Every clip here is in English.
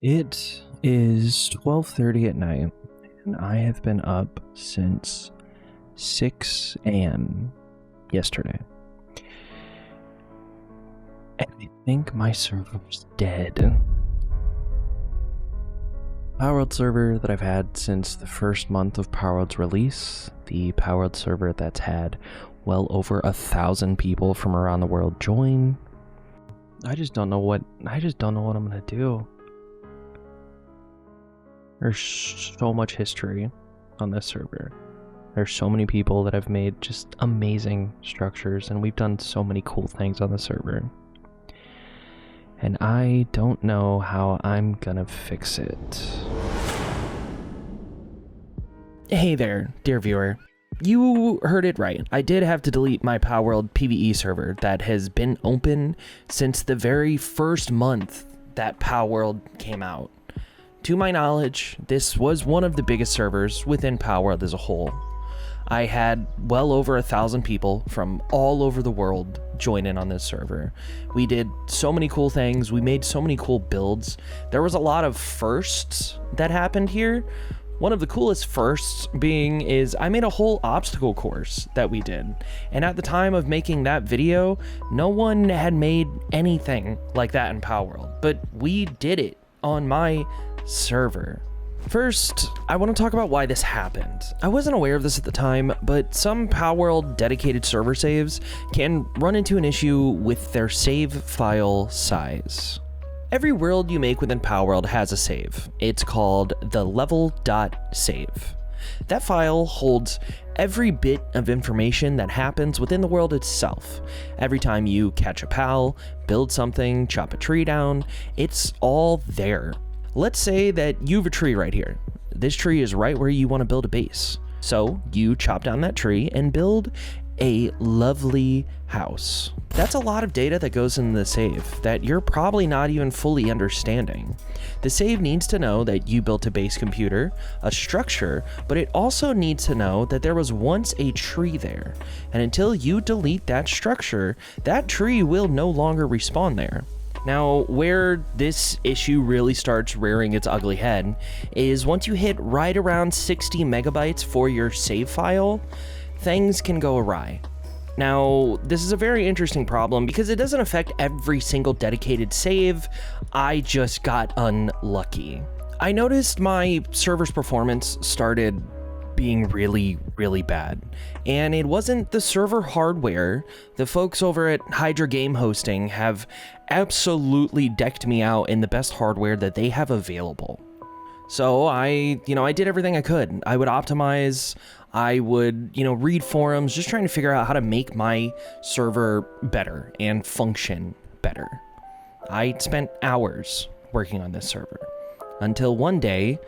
It is 12:30 at night, and I have been up since 6 a.m. yesterday. And I think my server's dead. Palworld server that I've had since the first month of Palworld's release, the Palworld server that's had well over 1,000 people from around the world join. I just don't know what I'm gonna do. There's so much history on this server. There's so many people that have made just amazing structures, and we've done so many cool things on the server. And I don't know how I'm gonna fix it. Hey there, dear viewer. You heard it right. I did have to delete my Palworld PvE server that has been open since the very first month that Palworld came out. To my knowledge, this was one of the biggest servers within Palworld as a whole. I had well over 1,000 people from all over the world join in on this server. We did so many cool things. We made so many cool builds. There was a lot of firsts that happened here. One of the coolest firsts being is I made a whole obstacle course that we did. And at the time of making that video, no one had made anything like that in Palworld, but we did it on my server. First, I want to talk about why this happened. I wasn't aware of this at the time, but some Palworld dedicated server saves can run into an issue with their save file size. Every world you make within Palworld has a save. It's called the level.save. That file holds every bit of information that happens within the world itself. Every time you catch a pal, build something, chop a tree down, it's all there. Let's say that you have a tree right here. This tree is right where you want to build a base. So you chop down that tree and build a lovely house. That's a lot of data that goes in the save that you're probably not even fully understanding. The save needs to know that you built a base computer, a structure, but it also needs to know that there was once a tree there. And until you delete that structure, that tree will no longer respawn there. Now, where this issue really starts rearing its ugly head is once you hit right around 60 megabytes for your save file, things can go awry. Now, this is a very interesting problem because it doesn't affect every single dedicated save. I just got unlucky. I noticed my server's performance started being really bad, and it wasn't the server hardware. The folks over at Hydra Game Hosting have absolutely decked me out in the best hardware that they have available. So I did everything I could. I would optimize, I would, read forums, just trying to figure out how to make my server better and function better. I spent hours working on this server until one day,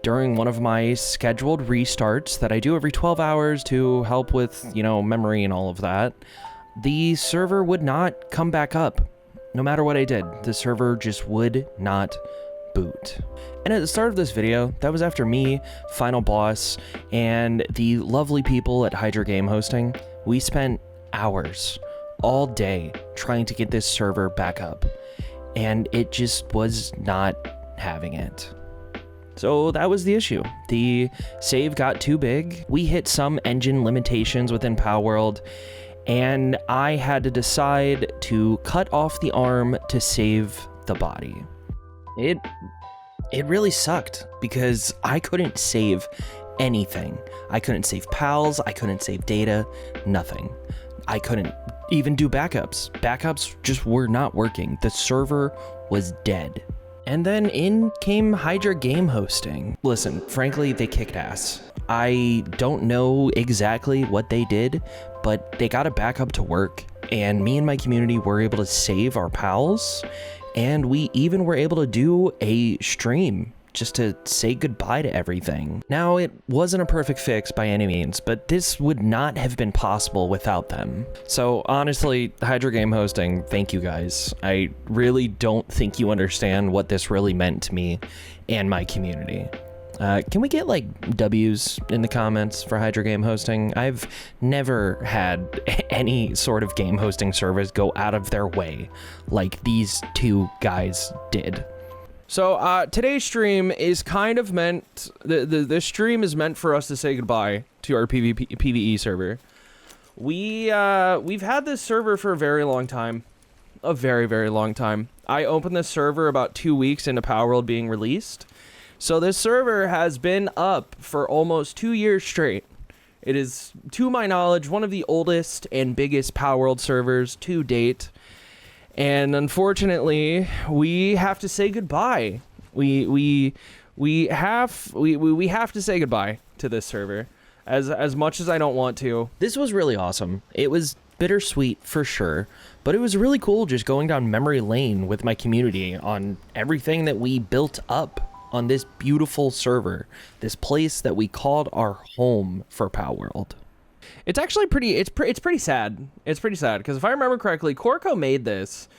during one of my scheduled restarts that I do every 12 hours to help with, memory and all of that, the server would not come back up. No matter what I did, the server just would not boot. And at the start of this video, that was after me, Final Boss, and the lovely people at Hydra Game Hosting, we spent hours all day trying to get this server back up, and it just was not having it. So that was the issue. The save got too big. We hit some engine limitations within Palworld, and I had to decide to cut off the arm to save the body. It really sucked because I couldn't save anything. I couldn't save pals, I couldn't save data, nothing. I couldn't even do backups. Backups just were not working. The server was dead. And then in came Hydra Game Hosting. Listen, frankly, they kicked ass. I don't know exactly what they did, but they got a backup to work, and me and my community were able to save our pals, and we even were able to do a stream just to say goodbye to everything. Now, it wasn't a perfect fix by any means, but this would not have been possible without them. So honestly, Hydra Game Hosting, thank you guys. I really don't think you understand what this really meant to me and my community. Can we get like W's in the comments for Hydra Game Hosting? I've never had any sort of game hosting service go out of their way like these two guys did. So today's stream is kind of meant, this stream is meant for us to say goodbye to our PvE server. We've had this server for a very long time. A very, very long time. I opened this server about 2 weeks into Palworld being released. So this server has been up for almost 2 years straight. It is, to my knowledge, one of the oldest and biggest Palworld servers to date. And unfortunately, we have to say goodbye. We have to say goodbye to this server. As much as I don't want to. This was really awesome. It was bittersweet for sure, but it was really cool just going down memory lane with my community on everything that we built up on this beautiful server, this place that we called our home for Palworld. It's actually pretty sad. It's pretty sad because if I remember correctly, Corco made this.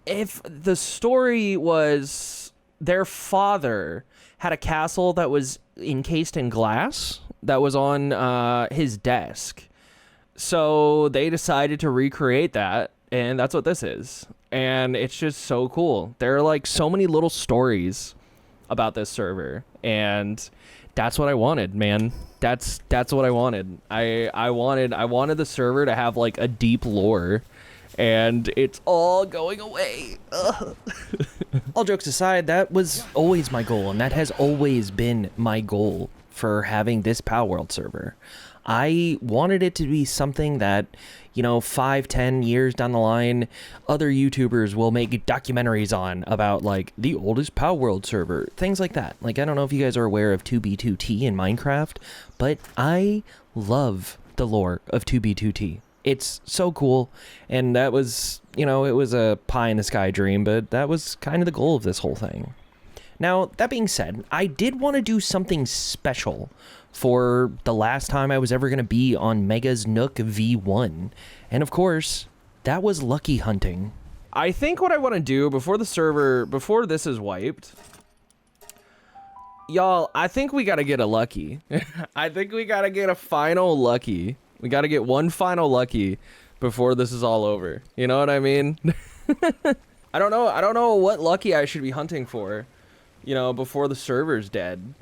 If the story was their father had a castle that was encased in glass that was on his desk. So they decided to recreate that, and that's what this is. And it's just so cool. There are like so many little stories about this server, and that's what I wanted, man. That's what I wanted. I wanted the server to have like a deep lore, and it's all going away. All jokes aside, that was always my goal, and that has always been my goal for having this Palworld server. I wanted it to be something that, you know, 5-10 years down the line, other YouTubers will make documentaries on about, like, the oldest Palworld server, things like that. Like, I don't know if you guys are aware of 2B2T in Minecraft, but I love the lore of 2B2T. It's so cool, and that was, you know, it was a pie-in-the-sky dream, but that was kind of the goal of this whole thing. Now, that being said, I did want to do something special for the last time I was ever going to be on Mega's Nook V1. And of course, that was lucky hunting. I think what I want to do before this is wiped, y'all, I think we got to get a lucky. I think we got to get a final lucky. We got to get one final lucky before this is all over. You know what I mean? I don't know what lucky I should be hunting for, you know, before the server's dead.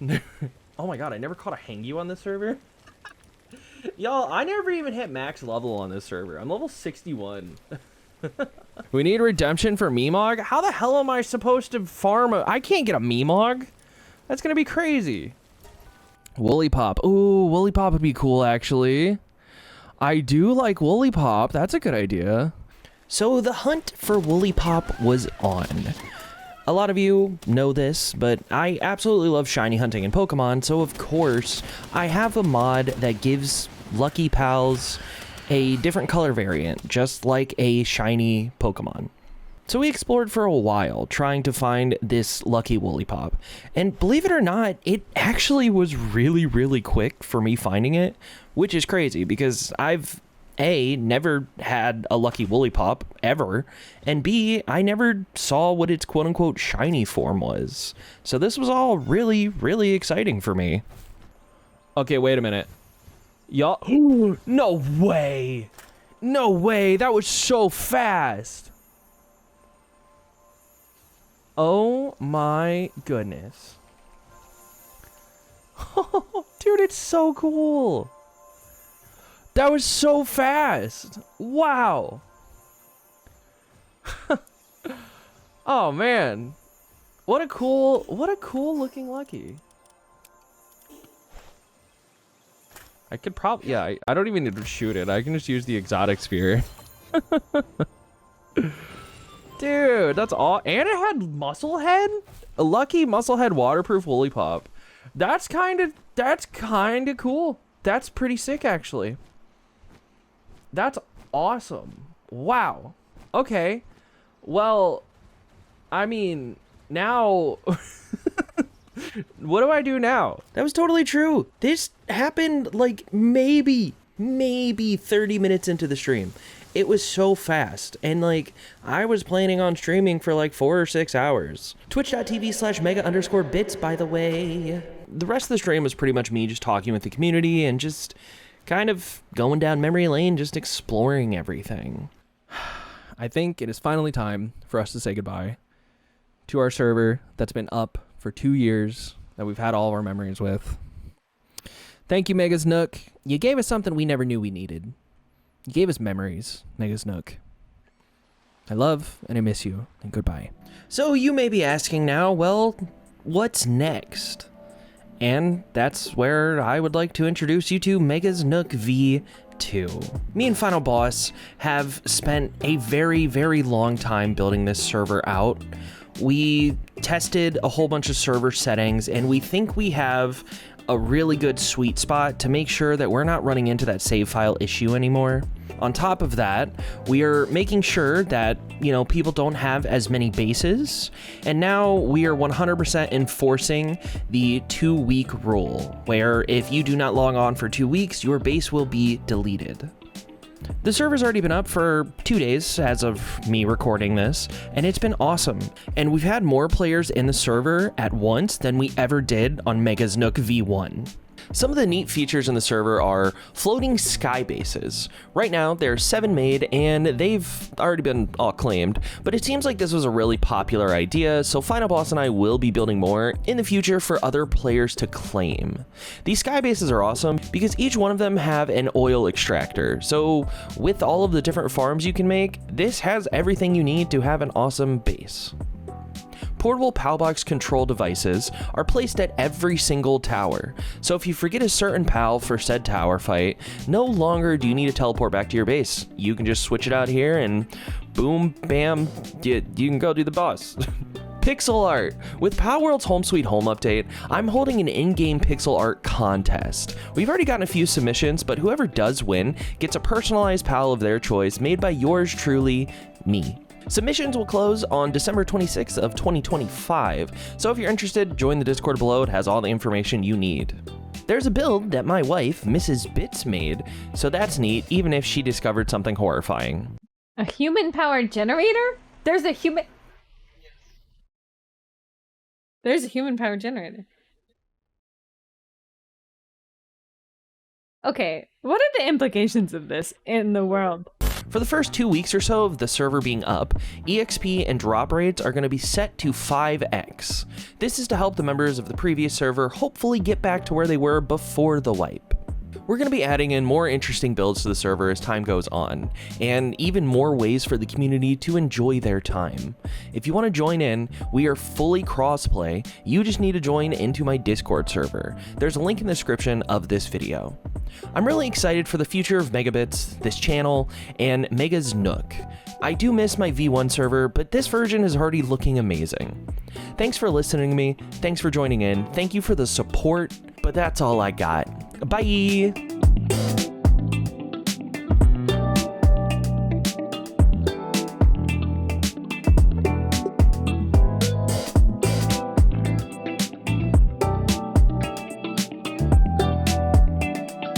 Oh my god, I never caught a hangyu on this server. Y'all, I never even hit max level on this server. I'm level 61. We need redemption for Meemog? How the hell am I supposed to farm I can't get a Meemog? That's gonna be crazy. Woolly Pop. Ooh, Woolly Pop would be cool, actually. I do like Woolly Pop. That's a good idea. So the hunt for Woolly Pop was on. A lot of you know this, but I absolutely love shiny hunting in Pokemon, so of course, I have a mod that gives Lucky Pals a different color variant, just like a shiny Pokemon. So we explored for a while, trying to find this lucky Woolly Pop, and believe it or not, it actually was really, really quick for me finding it, which is crazy, because I've never had a lucky Woolly Pop ever, and B, I never saw what its quote-unquote shiny form was. So this was all really, really exciting for me. Okay, wait a minute. Y'all, no way! No way, that was so fast! Oh my goodness. Dude, it's so cool! That was so fast. Wow. Oh man. What a cool looking lucky. I could probably, yeah, I don't even need to shoot it. I can just use the exotic sphere. Dude, that's all. And it had muscle head? A lucky muscle head waterproof Woolly Pop. That's kind of cool. That's pretty sick, actually. That's awesome. Wow. Okay. Well, I mean, now what do I do now? That was totally true. This happened like maybe 30 minutes into the stream. It was so fast, and like I was planning on streaming for like 4 or 6 hours. Twitch.tv/mega_bits, by the way. The rest of the stream was pretty much me just talking with the community and just kind of going down memory lane, just exploring everything. I think it is finally time for us to say goodbye to our server that's been up for 2 years, that we've had all of our memories with. Thank you, Mega's Nook. You gave us something we never knew we needed. You gave us memories, Mega's Nook. I love and I miss you, and goodbye. So you may be asking now, well, what's next? And that's where I would like to introduce you to Mega's Nook V2. Me and Final Boss have spent a very, very long time building this server out. We tested a whole bunch of server settings, and we think we have a really good sweet spot to make sure that we're not running into that save file issue anymore. On top of that, we are making sure that, people don't have as many bases. And now we are 100% enforcing the 2-week rule, where if you do not log on for 2 weeks, your base will be deleted. The server's already been up for 2 days as of me recording this, and it's been awesome. And we've had more players in the server at once than we ever did on Mega's Nook V1. Some of the neat features in the server are floating sky bases. Right now, there are 7 made, and they've already been all claimed, but it seems like this was a really popular idea, so Final Boss and I will be building more in the future for other players to claim. These sky bases are awesome because each one of them have an oil extractor, so with all of the different farms you can make, this has everything you need to have an awesome base. Portable PALbox control devices are placed at every single tower, so if you forget a certain PAL for said tower fight, no longer do you need to teleport back to your base. You can just switch it out here and boom, bam, you can go do the boss. Pixel art. With Palworld's Home Sweet Home update, I'm holding an in-game pixel art contest. We've already gotten a few submissions, but whoever does win gets a personalized PAL of their choice made by yours truly, me. Submissions will close on December 26th of 2025, so if you're interested, join the Discord below. It has all the information you need. There's a build that my wife, Mrs. Bits, made, so that's neat, even if she discovered something horrifying. A human-powered generator? There's a human-powered generator. Okay, what are the implications of this in the world? For the first 2 weeks or so of the server being up, EXP and drop rates are going to be set to 5x. This is to help the members of the previous server hopefully get back to where they were before the wipe. We're going to be adding in more interesting builds to the server as time goes on, and even more ways for the community to enjoy their time. If you want to join in, we are fully crossplay. You just need to join into my Discord server. There's a link in the description of this video. I'm really excited for the future of MegaBits, this channel, and Mega's Nook. I do miss my V1 server, but this version is already looking amazing. Thanks for listening to me, thanks for joining in, thank you for the support, but that's all I got. Bye!